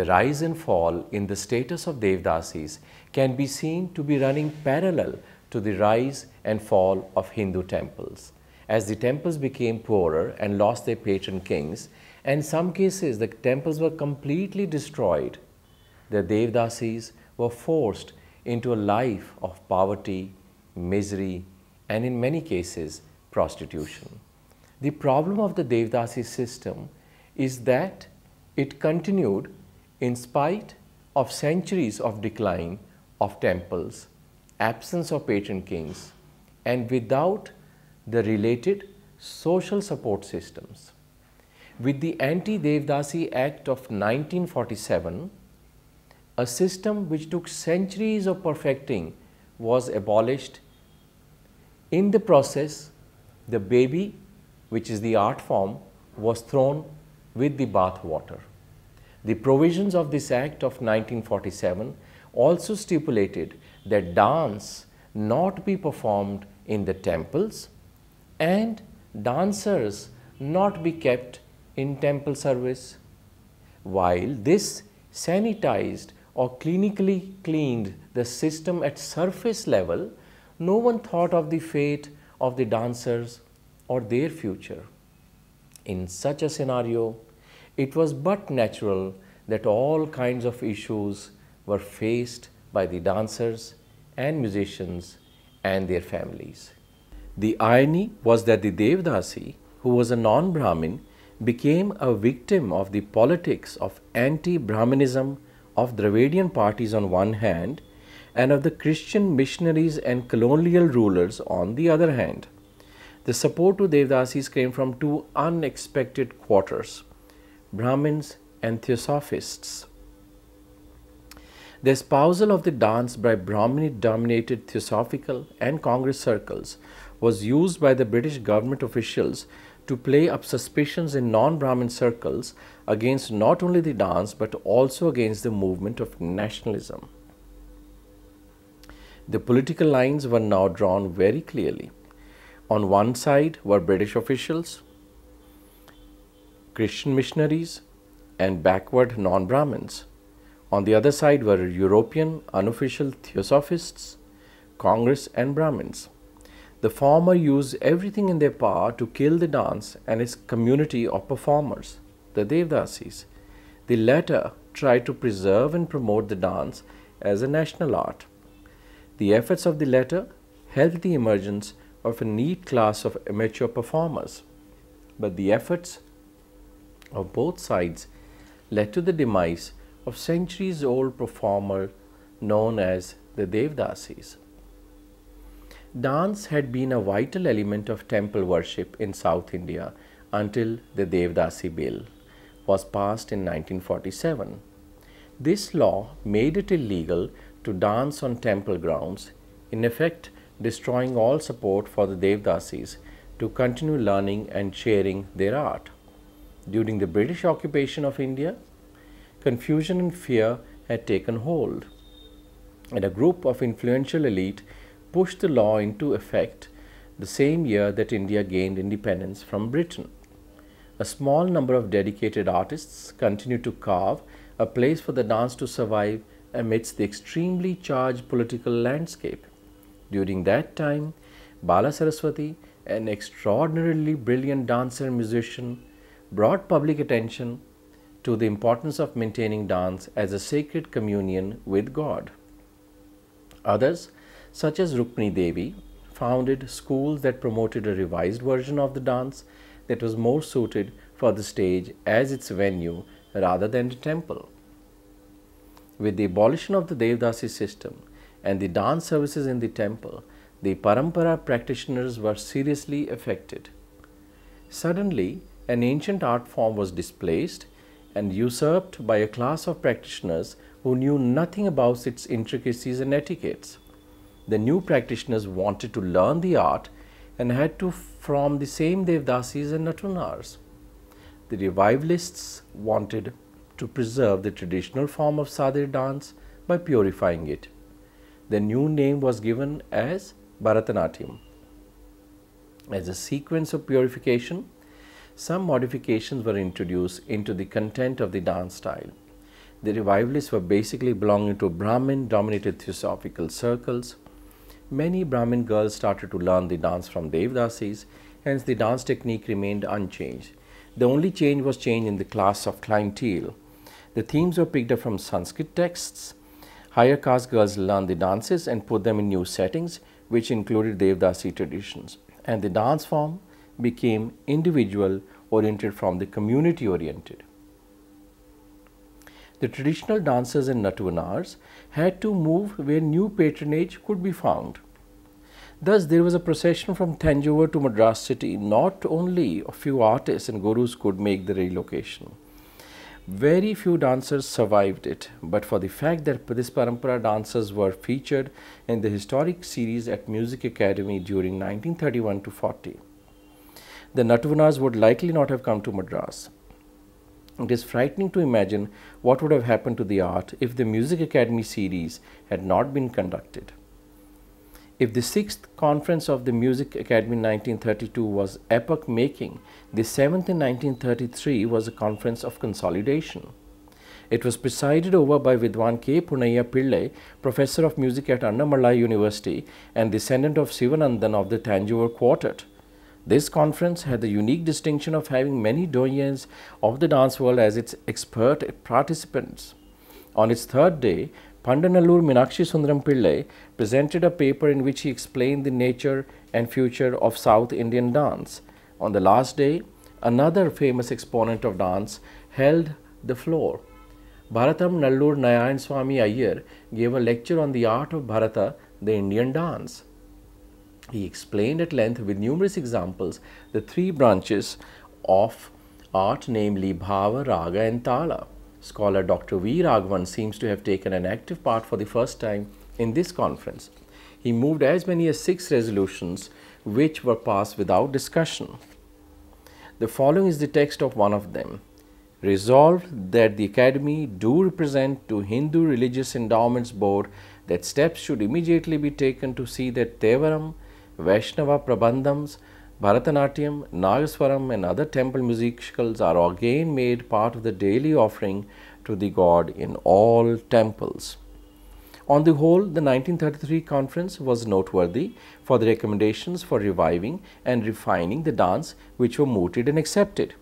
The rise and fall in the status of Devadasis can be seen to be running parallel to the rise and fall of Hindu temples. As the temples became poorer and lost their patron kings, and in some cases the temples were completely destroyed, the Devadasis were forced into a life of poverty, misery, and in many cases, prostitution. The problem of the Devadasi system is that it continued in spite of centuries of decline of temples, absence of patron kings, and without the related social support systems. With the Anti-Devadasi Act of 1947, a system which took centuries of perfecting was abolished. In the process, the baby, which is the art form, was thrown with the bath water. The provisions of this Act of 1947 also stipulated that dance not be performed in the temples and dancers not be kept in temple service. While this sanitized or clinically cleaned the system at surface level, no one thought of the fate of the dancers or their future. In such a scenario, it was but natural that all kinds of issues were faced by the dancers and musicians and their families. The irony was that the Devadasi, who was a non-Brahmin, became a victim of the politics of anti-Brahminism of Dravidian parties on one hand and of the Christian missionaries and colonial rulers on the other hand. The support to Devadasis came from two unexpected quarters: Brahmins and Theosophists. The espousal of the dance by Brahminic-dominated Theosophical and Congress circles was used by the British government officials to play up suspicions in non-Brahmin circles against not only the dance but also against the movement of nationalism. The political lines were now drawn very clearly. On one side were British officials, Christian missionaries, and backward non-Brahmins. On the other side were European unofficial Theosophists, Congress, and Brahmins. The former used everything in their power to kill the dance and its community of performers, the Devadasis. The latter tried to preserve and promote the dance as a national art. The efforts of the latter helped the emergence of a neat class of amateur performers, but the efforts of both sides led to the demise of centuries-old performer known as the Devadasis. Dance had been a vital element of temple worship in South India until the Devadasi Bill was passed in 1947. This law made it illegal to dance on temple grounds, in effect destroying all support for the Devadasis to continue learning and sharing their art. During the British occupation of India, confusion and fear had taken hold, and a group of influential elite pushed the law into effect the same year that India gained independence from Britain. A small number of dedicated artists continued to carve a place for the dance to survive amidst the extremely charged political landscape. During that time, Bala Saraswati, an extraordinarily brilliant dancer and musician, brought public attention to the importance of maintaining dance as a sacred communion with God. Others, such as Rukmini Devi, founded schools that promoted a revised version of the dance that was more suited for the stage as its venue rather than the temple. With the abolition of the Devadasi system and the dance services in the temple, the Parampara practitioners were seriously affected. Suddenly, an ancient art form was displaced and usurped by a class of practitioners who knew nothing about its intricacies and etiquettes. The new practitioners wanted to learn the art and had to from the same Devadasis and Natunars. The revivalists wanted to preserve the traditional form of Sadhya dance by purifying it. The new name was given as Bharatanatyam. As a sequence of purification, some modifications were introduced into the content of the dance style. The revivalists were basically belonging to Brahmin-dominated theosophical circles. Many Brahmin girls started to learn the dance from Devadasis, hence the dance technique remained unchanged. The only change was change in the class of clientele. The themes were picked up from Sanskrit texts. Higher caste girls learned the dances and put them in new settings, which included Devadasi traditions. And the dance form became individual oriented from the community oriented. The traditional dancers and Nattuvanars had to move where new patronage could be found. Thus, there was a procession from Tanjore to Madras city. Not only a few artists and gurus could make the relocation. Very few dancers survived it, but for the fact that this parampara dancers were featured in the historic series at Music Academy during 1931 to 40. The Nattuvanars would likely not have come to Madras. It is frightening to imagine what would have happened to the art if the Music Academy series had not been conducted. If the 6th conference of the Music Academy in 1932 was epoch-making, the 7th in 1933 was a conference of consolidation. It was presided over by Vidwan K. Punaiya Pillai, professor of music at Annamalai University and descendant of Sivanandan of the Tanjore Quartet. This conference had the unique distinction of having many doyens of the dance world as its expert participants. On its third day, Pandanallur Meenakshi Sundaram Pillai presented a paper in which he explained the nature and future of South Indian dance. On the last day, another famous exponent of dance held the floor. Bharatam Nallur Narayan Swami Iyer gave a lecture on the art of Bharata, the Indian dance. He explained at length with numerous examples the three branches of art, namely Bhava, Raga and Tala. Scholar Dr. V. Raghavan seems to have taken an active part for the first time in this conference. He moved as many as 6 resolutions which were passed without discussion. The following is the text of one of them. Resolved that the Academy do represent to Hindu Religious Endowments Board that steps should immediately be taken to see that Tevaram, Vaishnava Prabandhams, Bharatanatyam, Nagaswaram and other temple musicals are again made part of the daily offering to the god in all temples. On the whole, the 1933 conference was noteworthy for the recommendations for reviving and refining the dance which were mooted and accepted.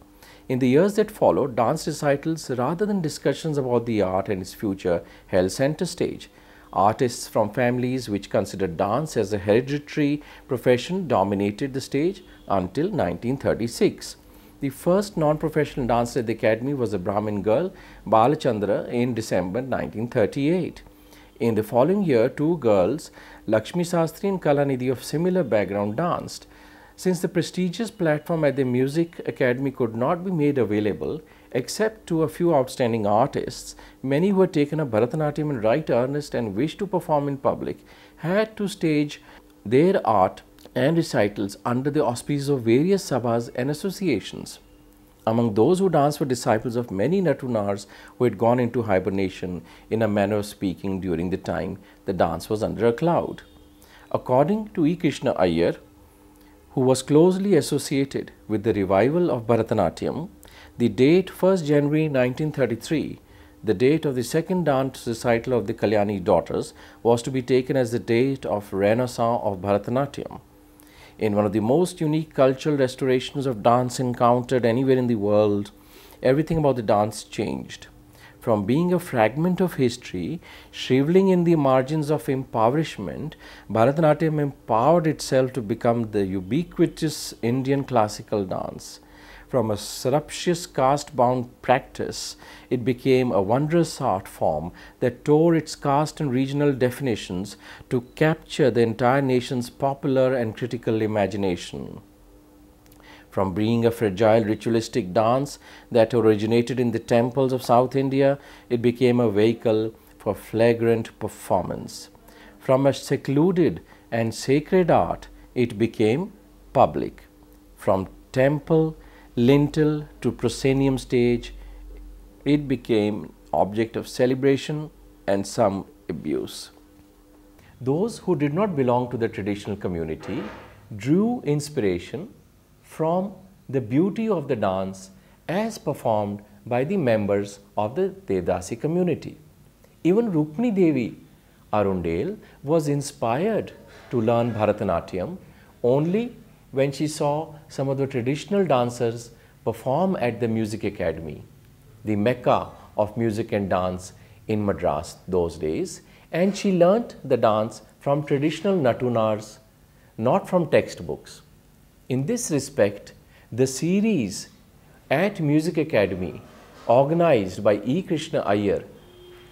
In the years that followed, dance recitals rather than discussions about the art and its future held center stage. Artists from families which considered dance as a hereditary profession dominated the stage until 1936. The first non-professional dancer at the Academy was a Brahmin girl, Balachandra, in December 1938. In the following year, 2 girls, Lakshmi Sastri and Kalanidhi of similar background, danced. Since the prestigious platform at the Music Academy could not be made available, except to a few outstanding artists, many who had taken up Bharatanatyam in right earnest and wished to perform in public had to stage their art and recitals under the auspices of various sabhas and associations. Among those who danced were disciples of many Nattuvanars who had gone into hibernation, in a manner of speaking, during the time the dance was under a cloud. According to E. Krishna Iyer, who was closely associated with the revival of Bharatanatyam, the date 1st January 1933, the date of the second dance recital of the Kalyani daughters, was to be taken as the date of Renaissance of Bharatanatyam. In one of the most unique cultural restorations of dance encountered anywhere in the world, everything about the dance changed. From being a fragment of history, shriveling in the margins of impoverishment, Bharatanatyam empowered itself to become the ubiquitous Indian classical dance. From a surreptitious caste-bound practice, it became a wondrous art form that tore its caste and regional definitions to capture the entire nation's popular and critical imagination. From being a fragile ritualistic dance that originated in the temples of South India, it became a vehicle for flagrant performance. From a secluded and sacred art, it became public. From temple, lintel to proscenium stage, it became object of celebration and some abuse. Those who did not belong to the traditional community drew inspiration from the beauty of the dance as performed by the members of the Devadasi community. Even Rukmini Devi Arundel was inspired to learn Bharatanatyam only when she saw some of the traditional dancers perform at the Music Academy, the Mecca of music and dance in Madras those days, and she learnt the dance from traditional natunars, not from textbooks. In this respect, the series at Music Academy organized by E. Krishna Iyer,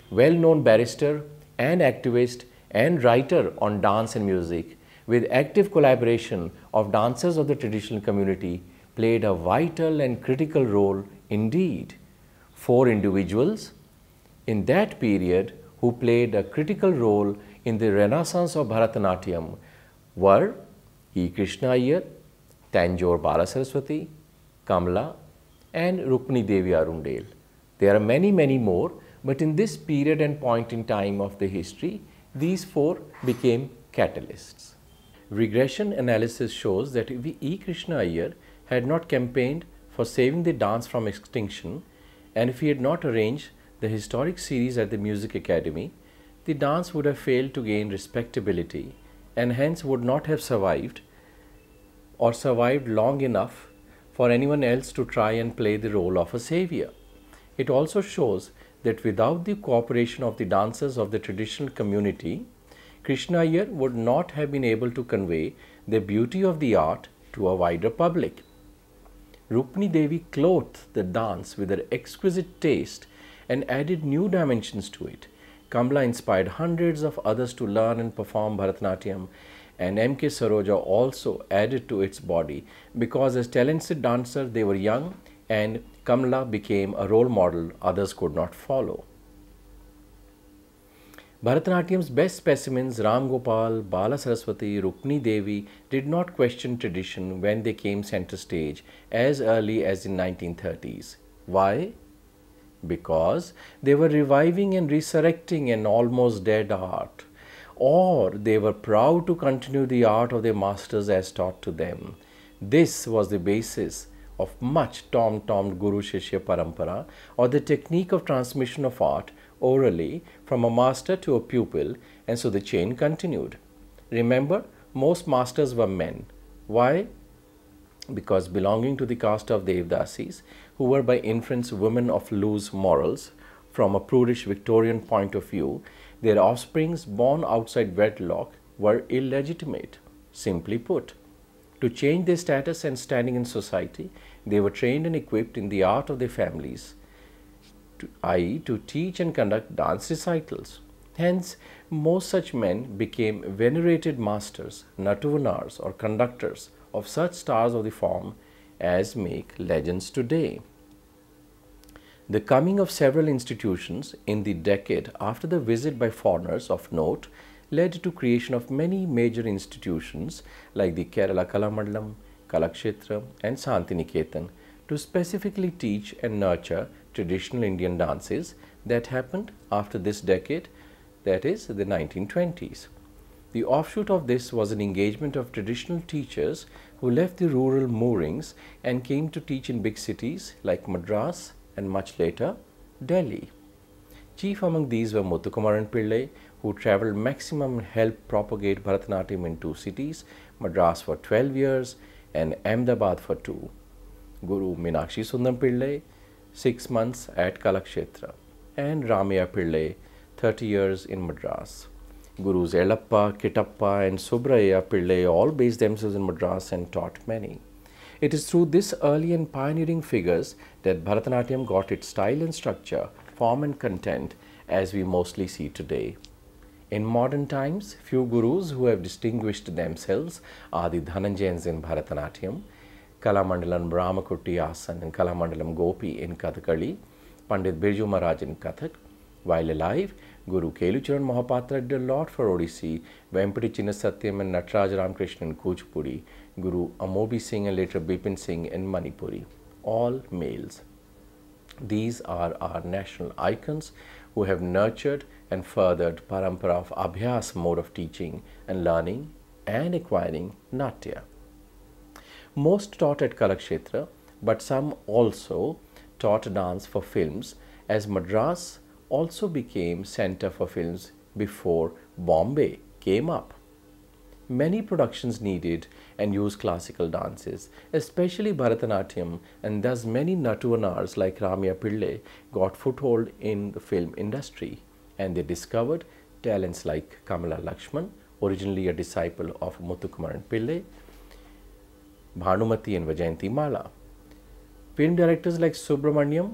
well-known barrister and activist and writer on dance and music, with active collaboration of dancers of the traditional community, played a vital and critical role indeed. 4 individuals in that period who played a critical role in the renaissance of Bharatanatyam were E. Krishna Iyer, Tanjore Balasaraswati, Kamla, and Rukmini Devi Arundel. There are many, many more, but in this period and point in time of the history, these 4 became catalysts. Regression analysis shows that if E. Krishna Iyer had not campaigned for saving the dance from extinction, and if he had not arranged the historic series at the Music Academy, the dance would have failed to gain respectability and hence would not have survived or survived long enough for anyone else to try and play the role of a savior. It also shows that without the cooperation of the dancers of the traditional community, Krishna Iyer would not have been able to convey the beauty of the art to a wider public. Rukmini Devi clothed the dance with her exquisite taste and added new dimensions to it. Kamla inspired hundreds of others to learn and perform Bharatanatyam, and M.K. Saroja also added to its body because as talented dancers they were young, and Kamla became a role model others could not follow. Bharatanatyam's best specimens, Ram Gopal, Bala Saraswati, Rukmini Devi, did not question tradition when they came center stage as early as in 1930s. Why? Because they were reviving and resurrecting an almost dead art, or they were proud to continue the art of their masters as taught to them. This was the basis of much tom-tommed Guru Shishya Parampara, or the technique of transmission of art orally from a master to a pupil, and so the chain continued. Remember, most masters were men. Why? Because belonging to the caste of Devadasis, who were by inference women of loose morals, from a prudish Victorian point of view, their offsprings born outside wedlock were illegitimate. Simply put, to change their status and standing in society, they were trained and equipped in the art of their families, i.e. to teach and conduct dance recitals. Hence, most such men became venerated masters, natuvanars or conductors of such stars of the form as make legends today. The coming of several institutions in the decade after the visit by foreigners of note led to creation of many major institutions like the Kerala Kalamandalam, Kalakshetra and Santiniketan to specifically teach and nurture traditional Indian dances that happened after this decade, that is the 1920s. The offshoot of this was an engagement of traditional teachers who left the rural moorings and came to teach in big cities like Madras and much later Delhi. Chief among these were Muthukumaran Pillai, who travelled maximum and helped propagate Bharatanatyam in 2 cities, Madras for 12 years and Ahmedabad for 2. Guru Meenakshi Sundam Pillai, 6 months at Kalakshetra, and Ramaya Pillai, 30 years in Madras. Gurus Elappa, Kittappa and Subraya Pillai all based themselves in Madras and taught many. It is through this early and pioneering figures that Bharatanatyam got its style and structure, form and content as we mostly see today. In modern times, few gurus who have distinguished themselves are the Dhananjayans in Bharatanatyam, Kalamandalam Brahmakutti Asan and Kalamandalam Gopi in Kathakali, Pandit Birju Maharaj in Kathak. While alive, Guru Kelucharan Mahapatra did a lot for Odissi, Vempati Chinnasatyam and Nataraj Ramakrishnan in Kuchipudi, Guru Amobi Singh and later Bipin Singh in Manipuri, all males. These are our national icons who have nurtured and furthered parampara of Abhyas mode of teaching and learning and acquiring Natya. Most taught at Kalakshetra, but some also taught dance for films, as Madras also became center for films before Bombay came up. Many productions needed and used classical dances, especially Bharatanatyam, and thus many Natuvanars like Ramya Pillai got foothold in the film industry, and they discovered talents like Kamala Lakshman, originally a disciple of Muthukumaran Pillai, Bhanumati and Vajayanti Mala. Film directors like Subramaniam,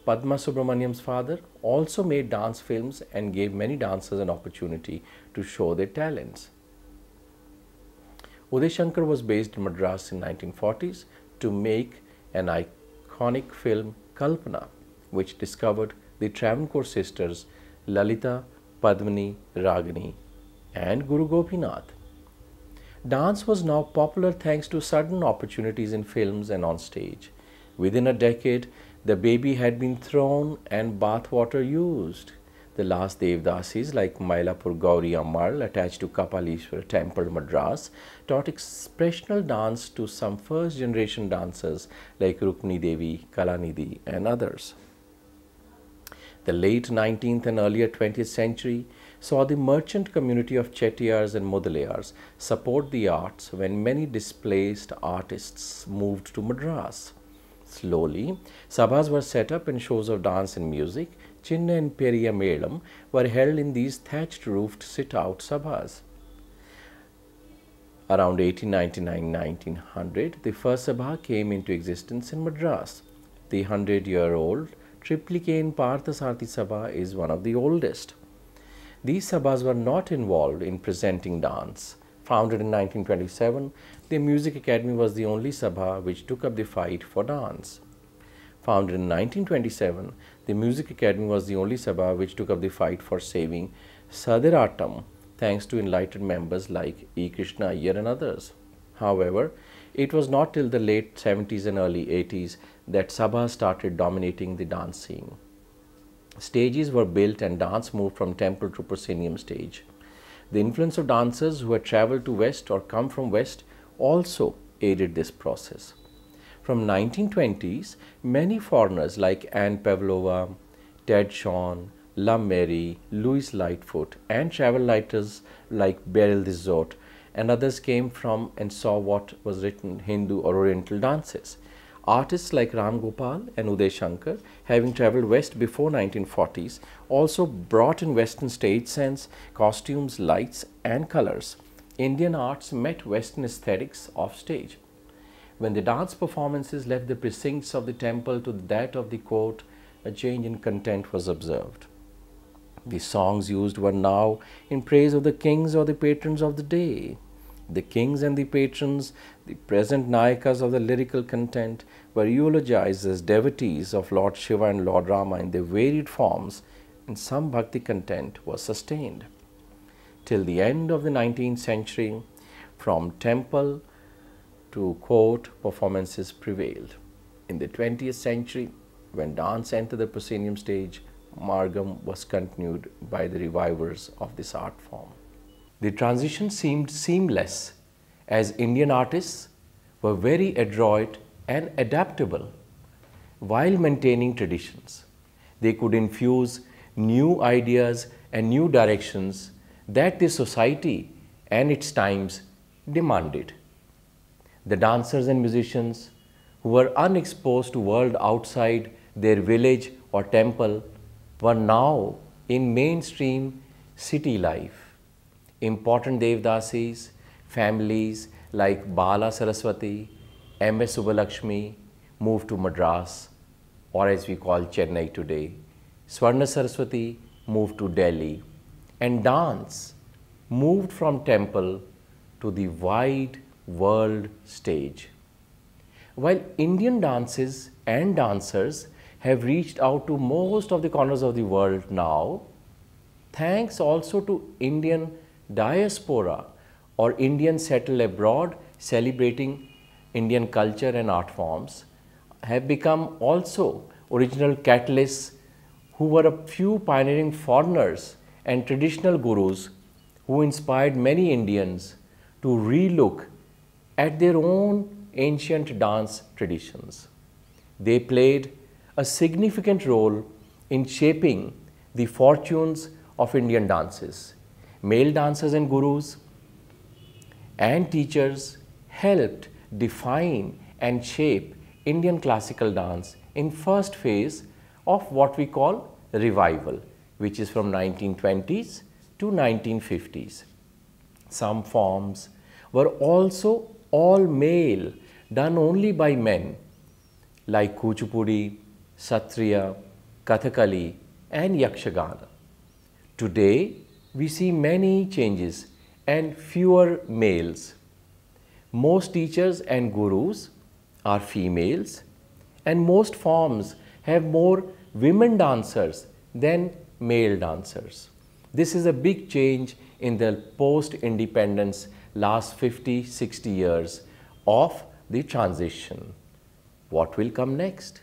Padma Subramaniam's father, also made dance films and gave many dancers an opportunity to show their talents. Uday Shankar was based in Madras in 1940s to make an iconic film Kalpana, which discovered the Travancore sisters Lalita, Padmini, Ragini and Guru Gopinath. Dance was now popular thanks to sudden opportunities in films and on stage. Within a decade, the baby had been thrown and bathwater used. The last Devdasis like Mailapur Gauri Ammal, attached to Kapalishwar Temple, Madras, taught expressional dance to some first-generation dancers like Rukmini Devi, Kalanidhi and others. The late 19th and earlier 20th century saw the merchant community of Chettiars and Mudalayars support the arts when many displaced artists moved to Madras. Slowly, sabhas were set up and shows of dance and music, Chinna and Periya Melam, were held in these thatched-roofed sit-out sabhas. Around 1899-1900, the first sabha came into existence in Madras. The 100-year-old Triplicane Parthasarthi Sabha is one of the oldest. These sabhas were not involved in presenting dance. Founded in 1927, the Music Academy was the only sabha which took up the fight for dance. Founded in 1927, the Music Academy was the only sabha which took up the fight for saving Sadiratam, thanks to enlightened members like E. Krishna Iyer and others. However, it was not till the late 70s and early 80s that sabhas started dominating the dance scene. Stages were built and dance moved from temple to proscenium stage. The influence of dancers who had travelled to West or come from West also aided this process. From 1920s, many foreigners like Anne Pavlova, Ted Shawn, Lum Mary, Louis Lightfoot and travel writers like Beryl Dizot and others came from and saw what was written Hindu or Oriental dances. Artists like Ram Gopal and Uday Shankar, having travelled west before 1940s, also brought in Western stage sense, costumes, lights and colours. Indian arts met Western aesthetics off stage. When the dance performances left the precincts of the temple to that of the court, a change in content was observed. The songs used were now in praise of the kings or the patrons of the day. The kings and the patrons, the present Nayakas of the lyrical content, were eulogized as devotees of Lord Shiva and Lord Rama in their varied forms, and some bhakti content was sustained. Till the end of the 19th century, from temple to court, performances prevailed. In the 20th century, when dance entered the proscenium stage, Margam was continued by the revivers of this art form. The transition seemed seamless as Indian artists were very adroit and adaptable while maintaining traditions. They could infuse new ideas and new directions that the society and its times demanded. The dancers and musicians who were unexposed to world outside their village or temple were now in mainstream city life. Important Devdasis, families like Bala Saraswati, M.S. Subbulakshmi moved to Madras, or as we call Chennai today. Swarna Saraswati moved to Delhi, and dance moved from temple to the wide world stage. While Indian dances and dancers have reached out to most of the corners of the world now, thanks also to Indian diaspora or Indians settled abroad celebrating Indian culture and art forms, have become also original catalysts who were a few pioneering foreigners and traditional gurus who inspired many Indians to relook at their own ancient dance traditions. They played a significant role in shaping the fortunes of Indian dances. Male dancers and gurus and teachers helped define and shape Indian classical dance in first phase of what we call revival, which is from 1920s to 1950s. Some forms were also all male, done only by men, like Kuchipudi, Satriya, Kathakali and Yakshagana. Today, we see many changes and fewer males. Most teachers and gurus are females, and most forms have more women dancers than male dancers. This is a big change in the post-independence last 50-60 years of the transition. What will come next?